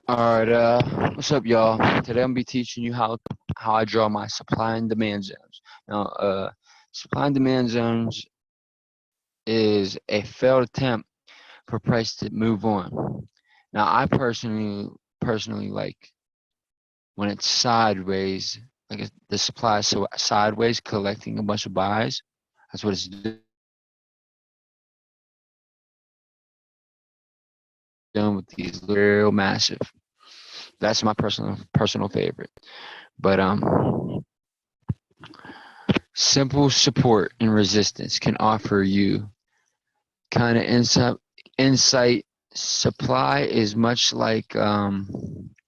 Alright, what's up, y'all? Today I'm gonna be teaching you how I draw my supply and demand zones. Now, supply and demand zones is a failed attempt for price to move on. Now, I personally like when it's sideways, like the supply is so sideways, collecting a bunch of buys. That's what it's doing with these real massive. That's my personal favorite. But simple support and resistance can offer you kind of insight. Supply is much like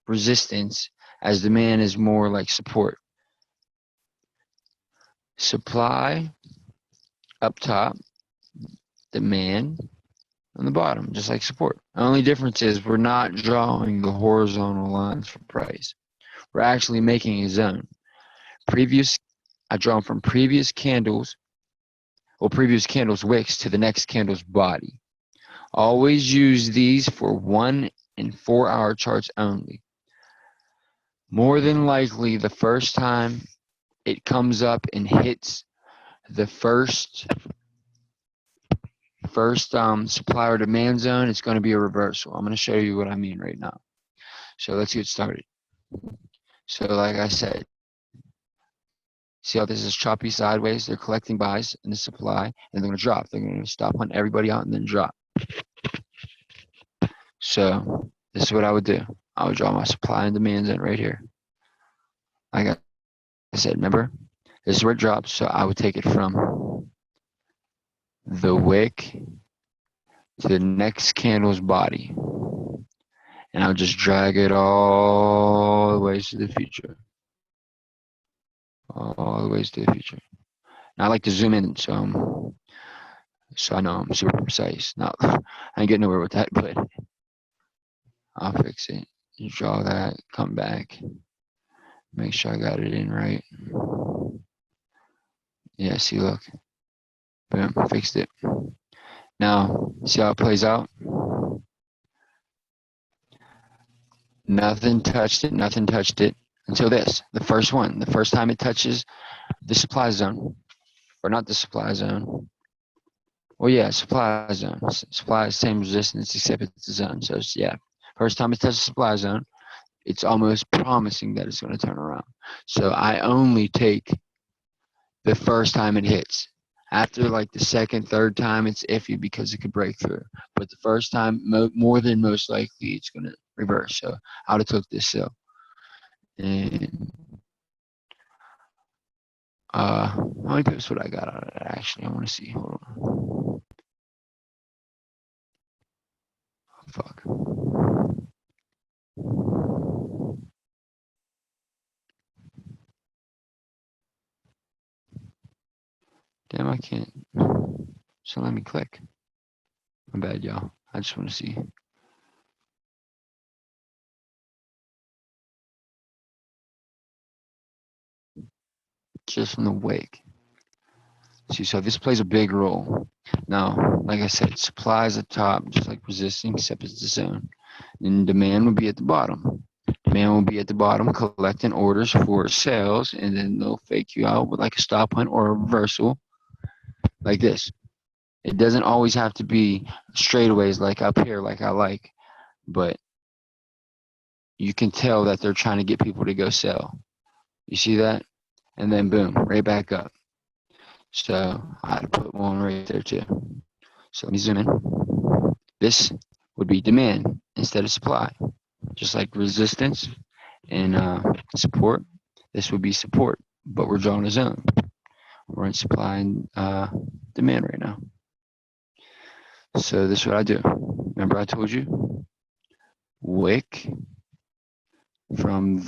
resistance, as demand is more like support. Supply up top, demand on the bottom, just like support. The only difference is we're not drawing the horizontal lines for price. We're actually making a zone. I draw them from previous candles wicks to the next candle's body. Always use these for 1 and 4 hour charts only. More than likely, the first time it comes up and hits the first supply or demand zone, it's going to be a reversal. I'm going to show you what I mean right now. So let's get started. So like I said, see how this is choppy sideways? They're collecting buys in the supply, and they're going to drop. They're going to stop on everybody out and then drop. So this is what I would do. I would draw my supply and demand zone right here. Like I said, remember? This is where it drops, so I would take it from the wick to the next candle's body. And I'll just drag it all the ways to the future. All the ways to the future. And I like to zoom in, so I know I'm super precise. Now, I ain't getting nowhere with that, but I'll fix it. You draw that, come back, make sure I got it in right. Yeah, see, look. Boom, fixed it. Now, see how it plays out? Nothing touched it until this. The first one, the first time it touches the supply zone, or not the supply zone. Well, yeah, supply zone. Supply is same resistance except it's a zone. So it's, yeah, first time it touches the supply zone, it's almost promising that it's going to turn around. So I only take the first time it hits. After like the second, third time, it's iffy because it could break through. But the first time, more than most likely, it's going to reverse. So I would have took this sell. And let me post what I got out of that. Actually, I want to see. Hold on. Oh, fuck. Damn, I can't. So let me click. My bad, y'all. I just want to see. Just from the wake. See, so this plays a big role. Now, like I said, supply is at the top, just like resisting, except it's the zone. And demand will be at the bottom. Demand will be at the bottom collecting orders for sales, and then they'll fake you out with like a stop hunt or a reversal like this. It doesn't always have to be straightaways like up here, like I like, but you can tell that they're trying to get people to go sell. You see that? And then boom, right back up. So I had to put one right there too. So let me zoom in. This would be demand instead of supply. Just like resistance and support, this would be support, but we're drawing a zone. We're in supply and demand right now. So this is what I do. Remember I told you? Wick from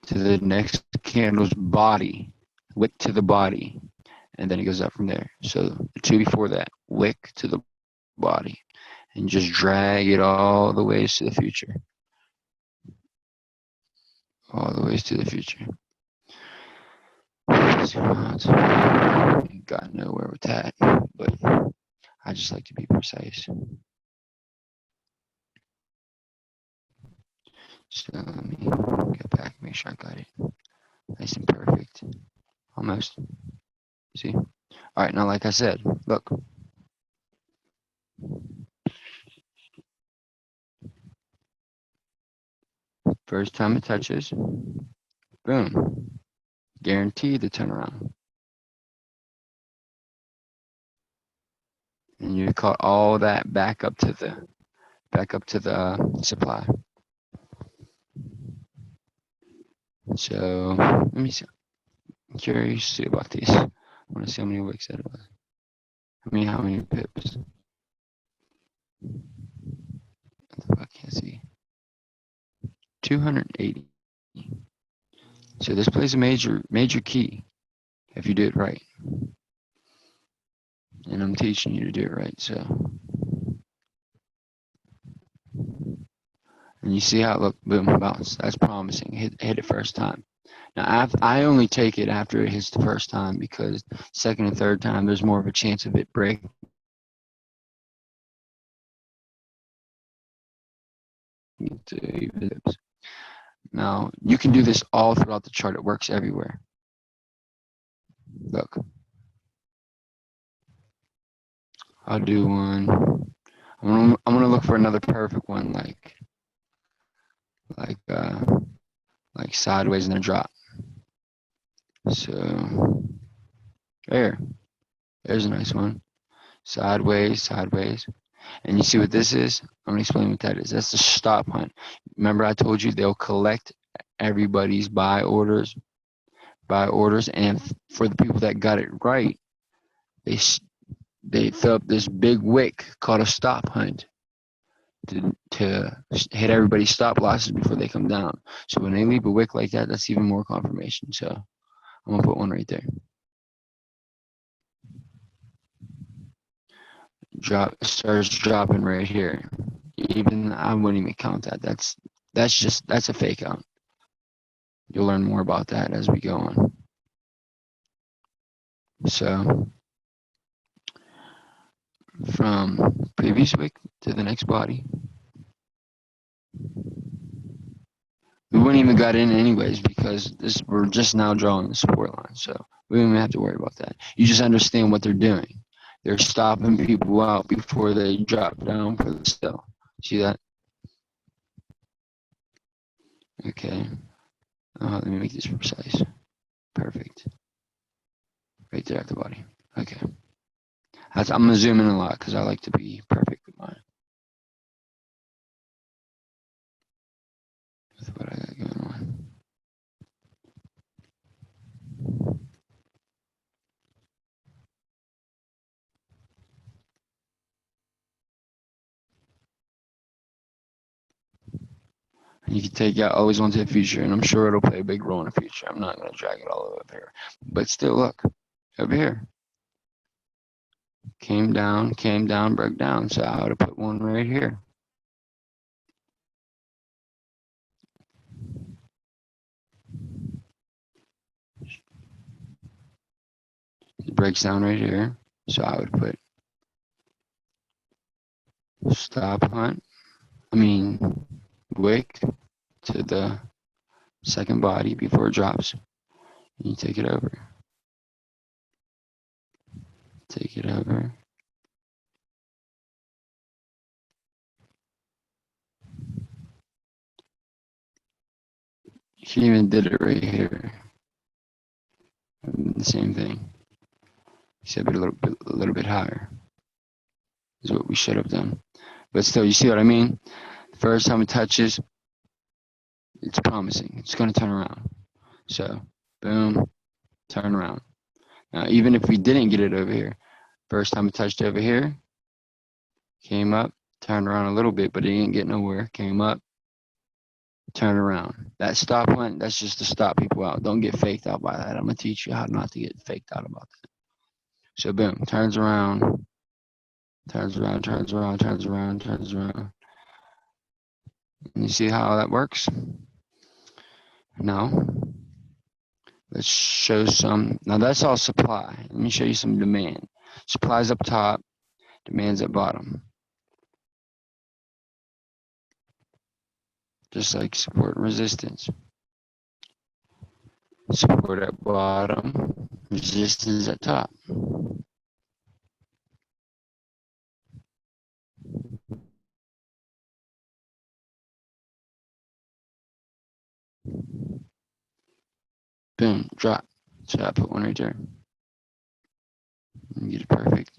to the next candle's body, wick to the body, and then it goes up from there. So the two before that, wick to the body, and just drag it all the ways to the future. All the ways to the future. Got nowhere with that, but I just like to be precise. So let me get back, make sure I got it nice and perfect. Almost. See? All right, now like I said, look. First time it touches, boom. Guaranteed the turnaround. And you caught all that back up to the supply. So let me see. I'm curious to see about these. I want to see how many wicks that was. How many pips? I can't see. 280. So this plays a major key if you do it right. And I'm teaching you to do it right. So, and you see how it looked, boom, bounce. That's promising. Hit it first time. Now I only take it after it hits the first time because second and third time there's more of a chance of it breaking. Now you can do this all throughout the chart. It works everywhere. Look, I'll do one. I'm gonna look for another perfect one, like sideways and a drop. So there's a nice one. Sideways. And you see what this is? I'm gonna explain what that is. That's the stop hunt. Remember I told you they'll collect everybody's buy orders, and for the people that got it right, they throw up this big wick called a stop hunt to hit everybody's stop losses before they come down. So when they leave a wick like that, that's even more confirmation. So I'm gonna put one right there. Starts dropping right here. Even I wouldn't even count that. That's a fake out. You'll learn more about that as we go on. So from previous wick to the next body, we wouldn't even got in anyways because we're just now drawing the support line. So we don't even have to worry about that. You just understand what they're doing. They're stopping people out before they drop down for the sell. See that? Okay. Let me make this precise. Perfect. Right there at the body. Okay. I'm going to zoom in a lot because I like to be perfect with mine. With what I got going on. And you can take out always onto the future, and I'm sure it'll play a big role in the future. I'm not going to drag it all the way up here. But still, look. Over here. Came down, broke down. So I would have put one right here. It breaks down right here. So I would put stop hunt. Wick to the second body before it drops. And you take it over. Take it over. She even did it right here. The same thing. Except a little bit higher. Is what we should have done. But still, you see what I mean? The first time it touches, it's promising. It's going to turn around. So, boom, turn around. Now, even if we didn't get it over here, first time it touched over here, came up, turned around a little bit, but it didn't get nowhere. Came up, turn around. That stop hunt, that's just to stop people out. Don't get faked out by that. I'm going to teach you how not to get faked out about that. So, boom, turns around. And you see how that works? Now, let's show some. Now, that's all supply. Let me show you some demand. Supply's up top, demand's at bottom. just like support and resistance. Support at bottom, resistance at top. Boom, drop. So I put one right there. And get it perfect.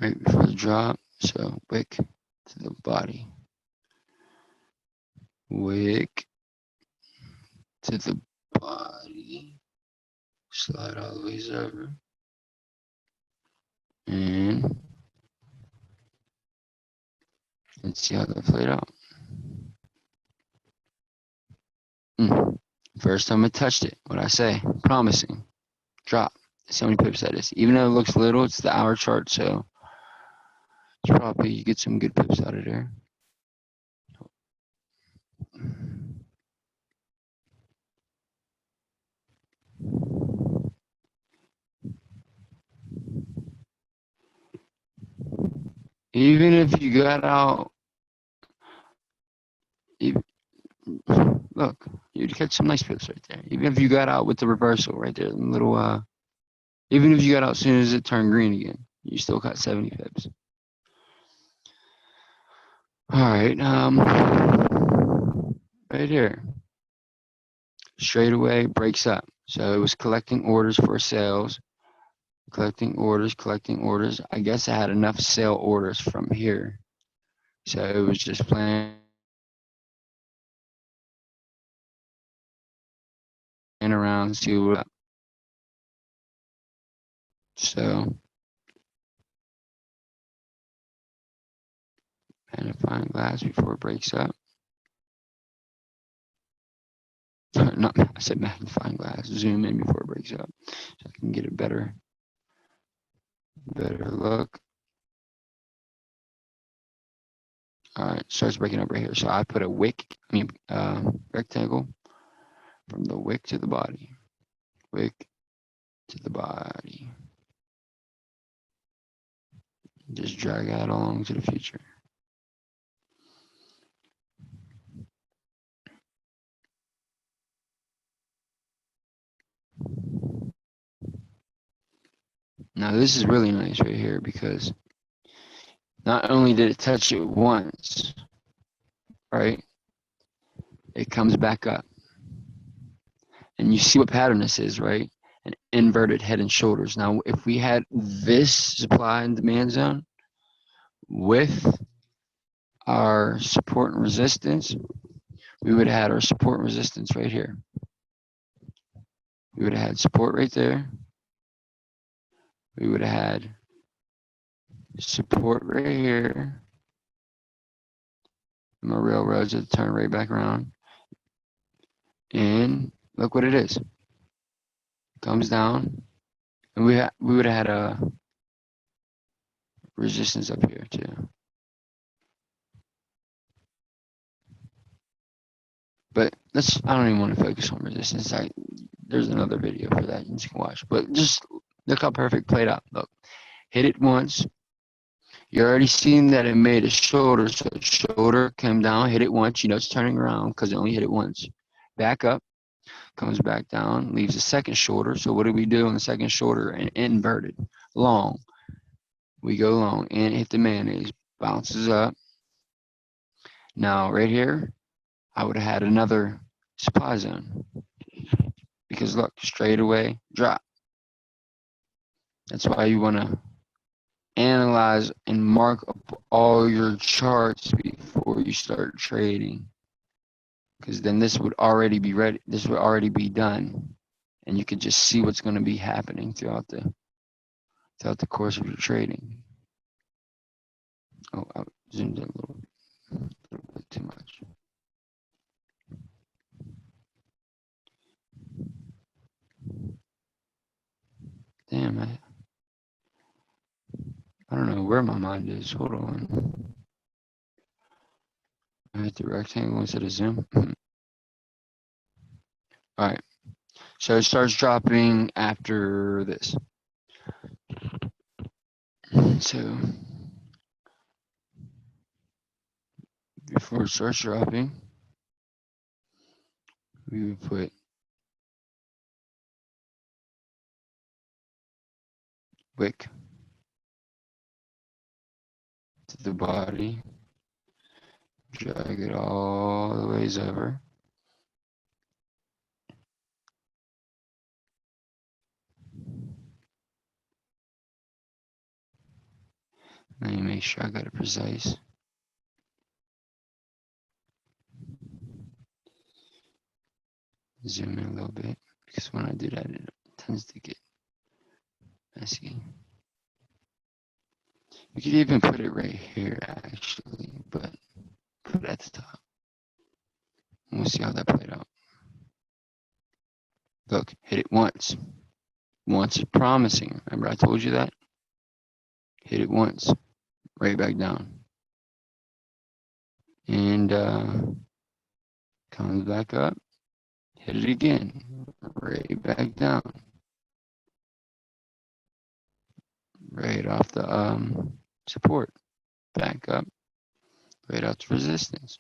Right before the drop. So wick to the body. Wick to the body. Slide all the ways over. And let's see how that played out. First time I touched it, what I say, promising, drop. See how many pips that is. Even though it looks little, it's the hour chart, so it's probably you get some good pips out of there. Even if you got out, look, you'd catch some nice pips right there. Even if you got out with the reversal right there, little even if you got out as soon as it turned green again, you still got 70 pips. All right, right here, straight away breaks up. So it was collecting orders for sales, collecting orders. I guess I had enough sale orders from here, so it was just playing around, see what. So magnifying glass before it breaks up. Not, I said magnifying glass. Zoom in before it breaks up, so I can get a better look. All right, starts breaking up right here. So I put a rectangle from the wick to the body, wick to the body. Just drag that along to the future. Now this is really nice right here because not only did it touch it once, right? It comes back up. And you see what pattern this is, right? An inverted head and shoulders. Now, if we had this supply and demand zone with our support and resistance, we would have had our support and resistance right here. We would have had support right there. We would have had support right here. My railroads would turn right back around. And look what it is. Comes down. And we would have had a resistance up here too. But I don't even want to focus on resistance. There's another video for that you can watch. But just look how perfect played out. Look, hit it once. You already seen that it made a shoulder. So shoulder came down, hit it once. You know it's turning around because it only hit it once. Back up, comes back down, leaves a second shoulder. So what do we do on the second shoulder? And inverted, long. We go long and hit the mayonnaise. Bounces up. Now right here, I would have had another supply zone. Because look, straight away, drop. That's why you want to analyze and mark up all your charts before you start trading. Because then this would already be ready. This would already be done. And you could just see what's going to be happening throughout the course of your trading. Oh, I zoomed in a little bit too much. Damn, I don't know where my mind is. Hold on. I hit the rectangle instead of zoom. All right. So it starts dropping after this. So before it starts dropping, we would put wick to the body, drag it all the ways over. Let me make sure I got it precise. Zoom in a little bit, because when I do that, it tends to get messy. You could even put it right here, actually, but put it at the top. And we'll see how that played out. Look, hit it once. Once is promising. Remember I told you that? Hit it once, right back down. And comes back up, hit it again, right back down. Right off the support, back up, right out to resistance.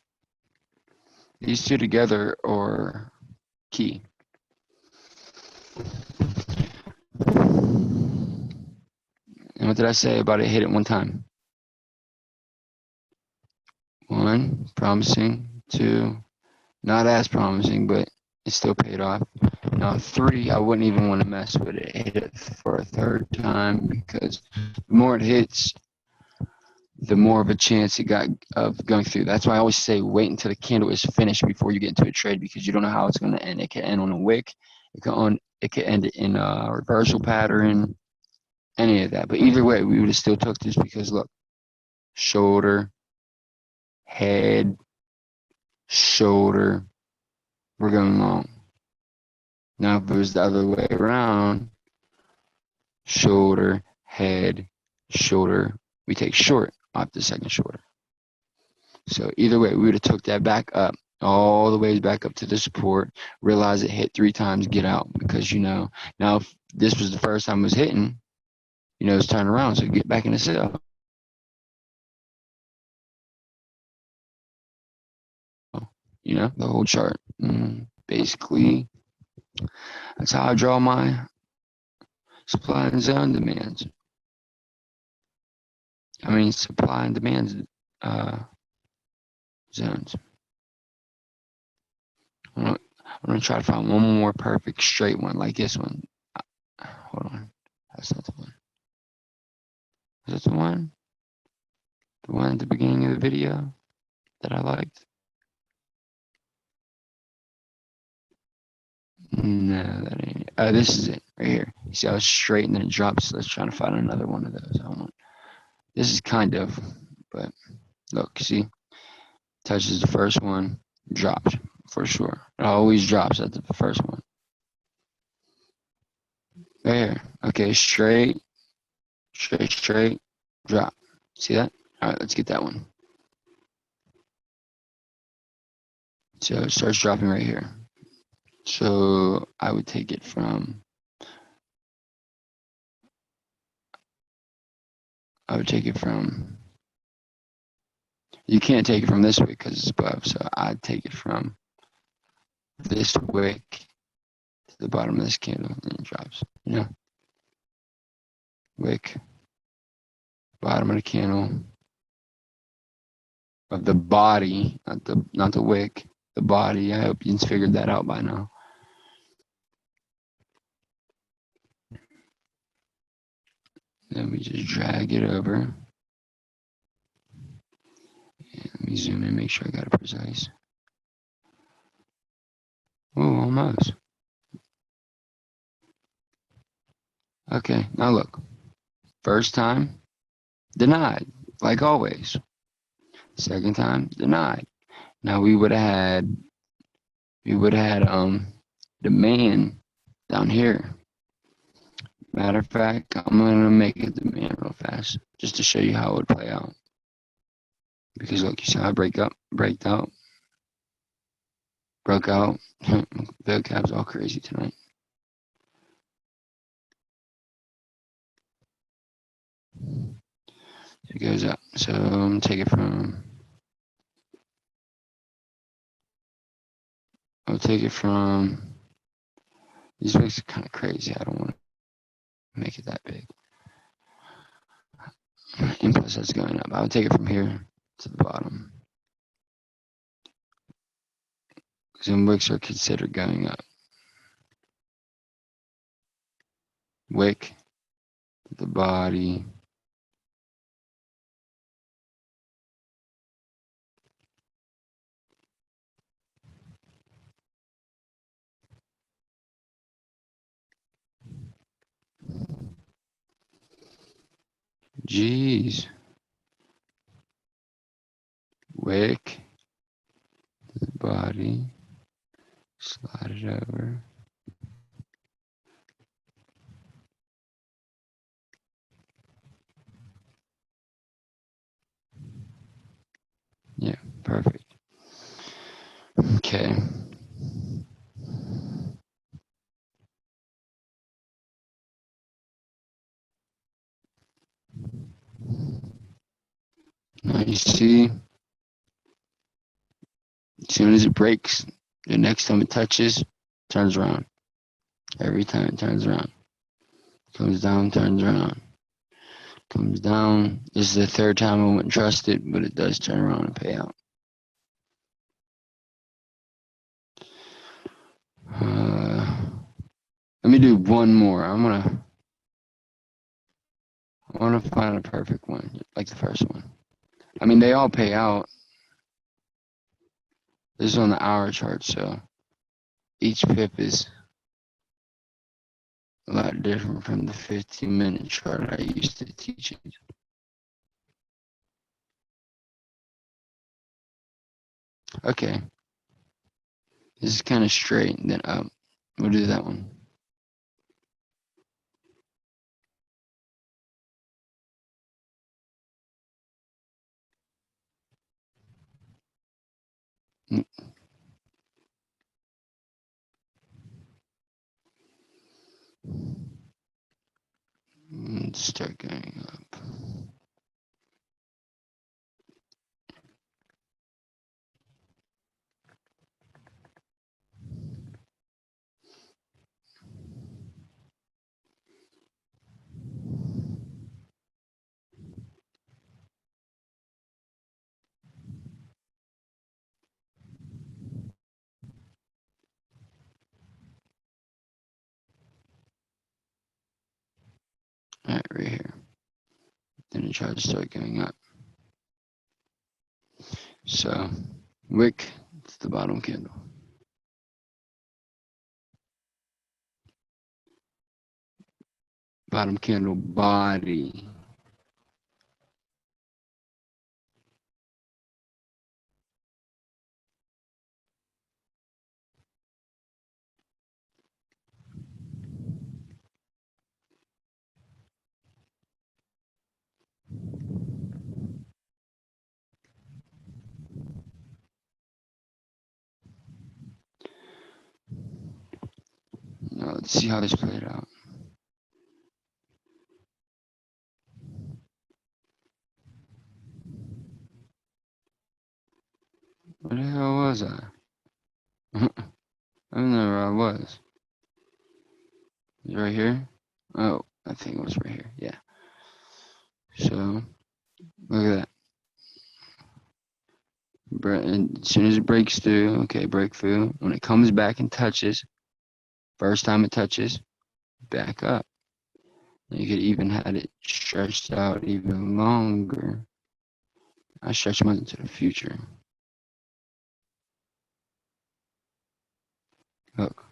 These two together are key. And what did I say about it? Hit it one time. 1, promising. 2, not as promising, but it still paid off. Now 3, I wouldn't even want to mess with it. Hit it for a 3rd time, because the more it hits, the more of a chance it got of going through. That's why I always say wait until the candle is finished before you get into a trade, because you don't know how it's going to end. It could end on a wick. It could end in a reversal pattern, any of that. But either way, we would have still took this, because look, shoulder, head, shoulder, we're going long. Now if it was the other way around, shoulder, head, shoulder, we take short off the second shoulder. So either way, we would have took that back up, all the way back up to the support, realize it hit 3 times, get out, because now if this was the first time it was hitting, it's turning around, so get back in the sell. The whole chart. Basically, that's how I draw my supply and zone demands. I mean, supply and demand zones. I'm gonna try to find one more perfect straight one like this one. Hold on, that's not the one. Is that the one? The one at the beginning of the video that I liked? No, that ain't it. This is it right here. You see how it's straight and then it drops? Let's try to find another one of those. This is kind of, but look, see, touches the first one, drops for sure. It always drops at the first one. There. Okay, straight, drop. See that? All right, let's get that one. So it starts dropping right here. So I would take it from, you can't take it from this wick because it's above, so I'd take it from this wick to the bottom of this candle, and it drops, wick, bottom of the candle, of the body, not the wick, the body. I hope you figured that out by now. Then we just drag it over. And let me zoom in, make sure I got it precise. Oh, almost. Okay, now look. First time, denied, like always. Second time, denied. Now we would have had demand down here. Matter of fact, I'm gonna make it demand real fast just to show you how it would play out. Because look, you see how I broke out. Vocab's all crazy tonight. It goes up. So I'm gonna take it from I'll take it from, these wicks are kind of crazy. I don't want to make it that big. And plus that's going up. I'll take it from here to the bottom. Some wicks are considered going up. Wick, the body. Jeez. Wick, the body. Slide it over. Yeah, perfect. Okay. Now you see, as soon as it breaks, the next time it touches, turns around. Every time it turns around. Comes down, turns around. Comes down. This is the third time I wouldn't trust it, but it does turn around and pay out. Let me do one more. I want to find a perfect one, like the first one. I mean, they all pay out. This is on the hour chart, so each pip is a lot different from the 15-minute chart I used to teach it. Okay. This is kind of straight, then up. We'll do that one. Start going up. All right, right here. Then it tries to start going up. So, wick, it's the bottom candle. Bottom candle body. Now let's see how this played out. Where the hell was I? I don't know where I was. Is it right here? Oh, I think it was right here. Yeah. So, look at that. And as soon as it breaks through, okay, break through. When it comes back and touches, first time it touches, back up. You could even have it stretched out even longer. I stretch mine into the future. Look,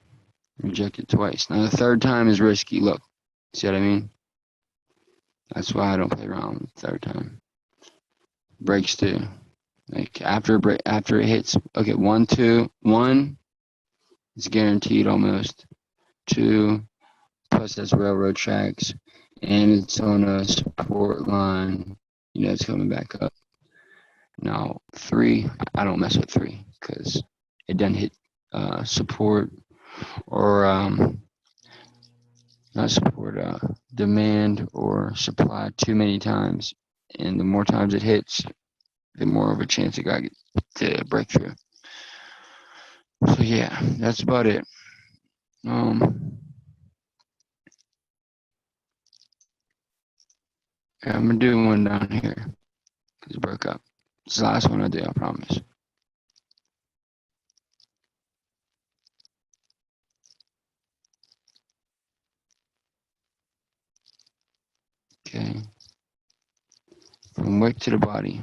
rejected twice. Now the third time is risky. Look, see what I mean? That's why I don't play around with the third time. Breaks through. Like after it hits, okay, 1, 2, 1, it's guaranteed almost. 2, plus that's railroad tracks, and it's on a support line. You know, it's coming back up. Now 3, I don't mess with 3 because it doesn't hit support or not support demand or supply too many times, and the more times it hits, the more of a chance it got to break through. So yeah, that's about it. Um, yeah, I'm gonna do one down here because it broke up. It's the last one I do, I promise. Okay, from wick to the body.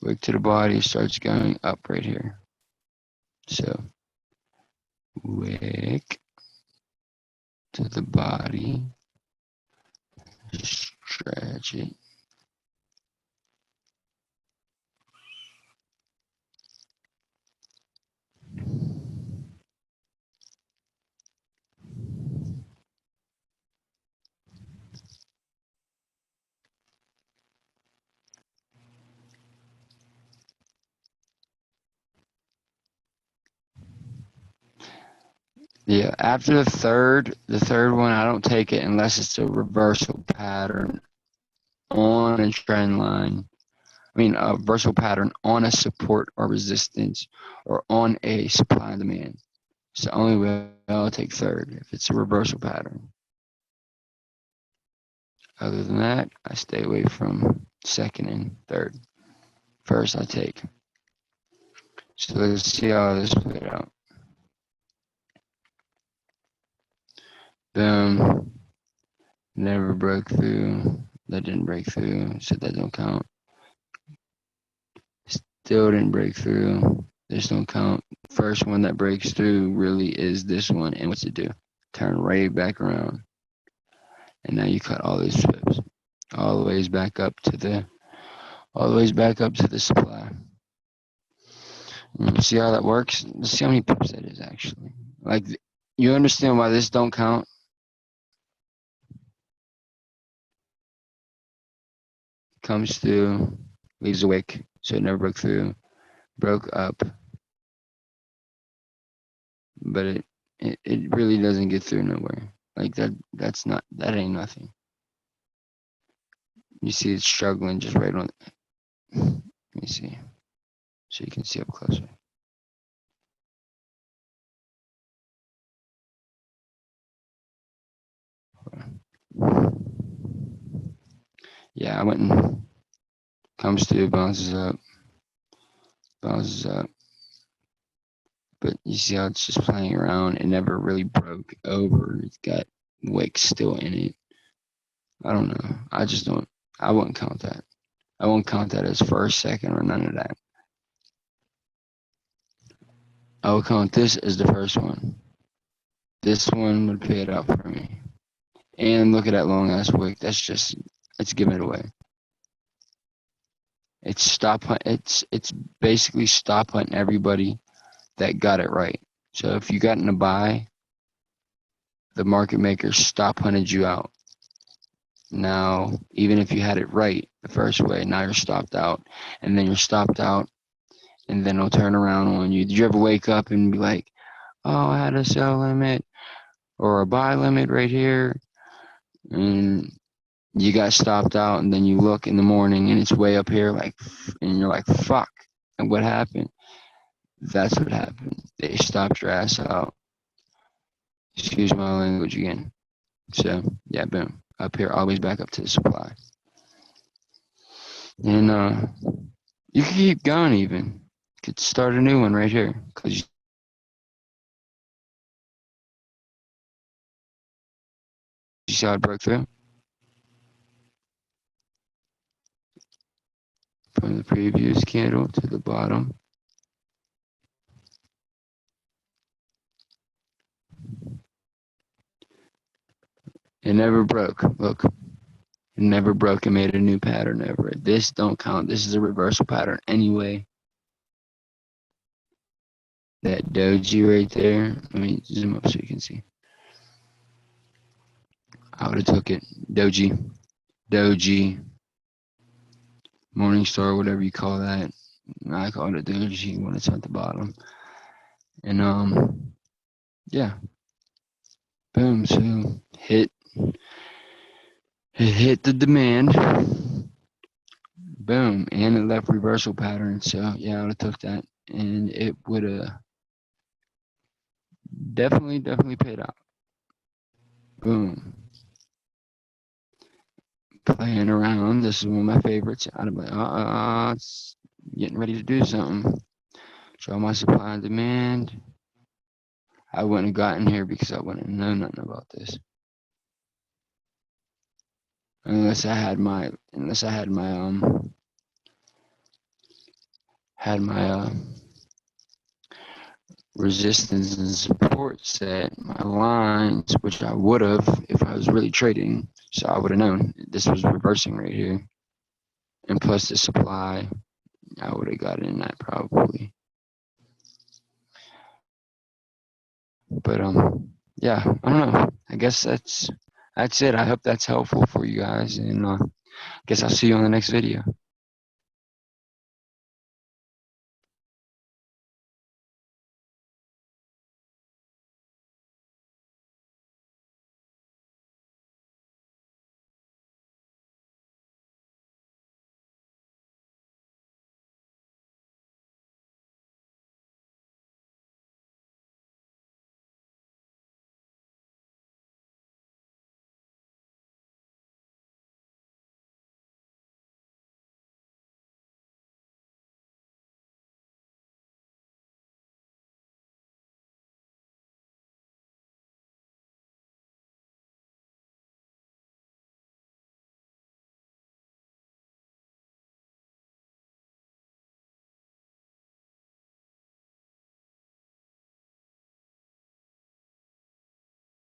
Wick to the body starts going up right here. So wick to the body, stretch it. Yeah, after the third one, I don't take it unless it's a reversal pattern on a trend line. I mean, a reversal pattern on a support or resistance or on a supply and demand. It's the only way I'll take third if it's a reversal pattern. Other than that, I stay away from second and third. First, I take. So let's see how this played out. Boom. Never broke through. That didn't break through, so that don't count. Still didn't break through. This don't count. First one that breaks through really is this one. And what's it do? Turn right back around. And now you cut all these pips. All the ways back up to the supply. See how that works? Let's see how many pips that is actually. Like, you understand why this don't count? Comes through, leaves a wick, so it never broke through. Broke up, but it really doesn't get through nowhere. Like that ain't nothing. You see it's struggling just right on. Let me see, so you can see up closer. Yeah, I went and comes through, bounces up, but you see how it's just playing around. It never really broke over. It's got wicks still in it. I don't know. I wouldn't count that. I won't count that as first, second, or none of that. I will count this as the first one. This one would pay it out for me. And look at that long ass wick. It's giving it away. It's basically stop hunting everybody that got it right. So if you got in a buy, the market makers stop hunted you out. Now, even if you had it right the first way, now you're stopped out, and then you're stopped out, and then they'll turn around on you. Did you ever wake up and be like, "Oh, I had a sell limit or a buy limit right here," and you got stopped out, and then you look in the morning and it's way up here, like, and you're like, "Fuck!" And what happened? That's what happened. They stopped your ass out. Excuse my language again. So yeah, boom. Up here, always back up to the supply. And you can keep going even. Could start a new one right here. Because you saw it broke through from the previous candle to the bottom. It never broke. Look. It never broke and made a new pattern ever. This don't count. This is a reversal pattern anyway. That doji right there. Let me zoom up so you can see. I would have took it. Doji, Morningstar, whatever you call that. I call it doji when it's at the bottom. And yeah. Boom. So it hit the demand. Boom. And it left reversal pattern. So yeah, I would have took that. and it would have definitely paid out. Boom. Playing around. This is one of my favorites. I'd be like, it's getting ready to do something. Show my supply and demand. I wouldn't have gotten here because I wouldn't have known nothing about this. Unless I had my resistance and support set, my lines, which I would have if I was really trading. So I would have known this was reversing right here. And plus the supply, I would have gotten in that probably. But yeah, I don't know. I guess that's it. I hope that's helpful for you guys, and guess I'll see you on the next video.